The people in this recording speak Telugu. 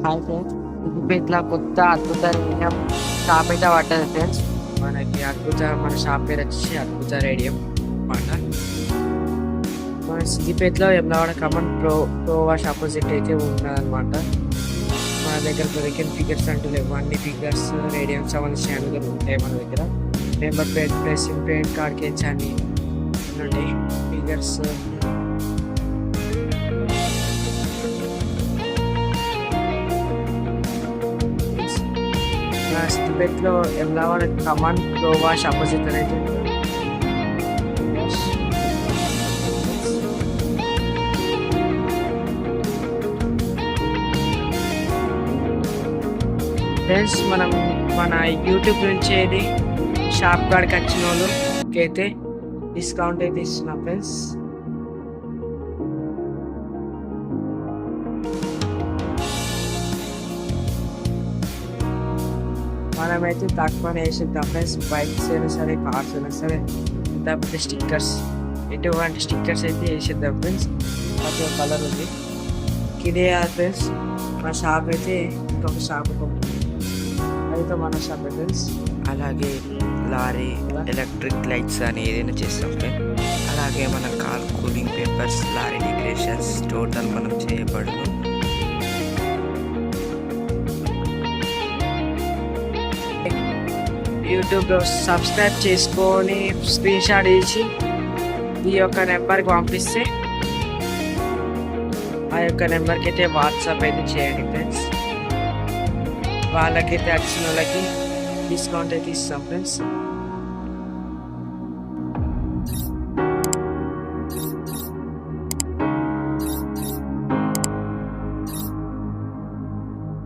హాయ్ ఫ్రెండ్స్, సిద్దిపేటలో కొత్త అద్భుత షాప్ అయితే పడ్డది ఫ్రెండ్స్. మనకి మన షాప్ పేరు వచ్చి అద్భుత రేడియం అన్నమాట. మన సిద్దిపేటలో ఎమ్లవాడ కమన్ ప్రో వాష్ ఆపోజిట్ అయితే ఉన్నదన్నమాట. మన దగ్గర దొరికిన ఫిగర్స్ అంటూ లేవు, అన్ని ఫిగర్స్ రేడియం సంబంధించిన అన్ని ఉంటాయి మన దగ్గర. Number plate pressing plate card కేన్స్ అన్ని ఉంటాయి ఫిగర్స్. సిద్దిపేటలో ఎమ్లవాడ కమాన్ ప్రో వాష్ ఆపోజిట్ అయితే ఫ్రెండ్స్, మన యూట్యూబ్ నుంచి ఇది షాప్ కాడికి వచ్చిన వాళ్ళకి అయితే డిస్కౌంట్ అయితే ఇస్తున్నా ఫ్రెండ్స్. మనమైతే తక్కువనే వేసిద్దాం ఫ్రెండ్స్. బైక్స్ అయినా సరే, కార్స్ అయినా సరే, లేకపోతే స్టిక్కర్స్, ఎటువంటి స్టిక్కర్స్ అయితే వేసిద్దాం ఫ్రెండ్స్. ప్రతి ఒక్క కలర్ ఉంది. ఇదే ఫ్రెండ్స్ మా షాప్ అయితే ఇంకొక షాప్ అయితే మన షాప్ ఫ్రెండ్స్. అలాగే లారీ ఎలక్ట్రిక్ లైట్స్ అని ఏదైనా చేస్తాం ఫ్రెండ్. అలాగే మన car cooling papers, lorry decorations total మనం చేయబడును. యూట్యూబ్లో సబ్స్క్రైబ్ చేసుకొని స్క్రీన్ షాట్ తీసి ఈ యొక్క నెంబర్కి పంపిస్తే ఆ యొక్క నెంబర్కి అయితే వాట్సాప్ అయితే చేయండి ఫ్రెండ్స్. వాళ్ళకైతే వచ్చిన వాళ్ళకి డిస్కౌంట్ అయితే ఇస్తాం ఫ్రెండ్స్.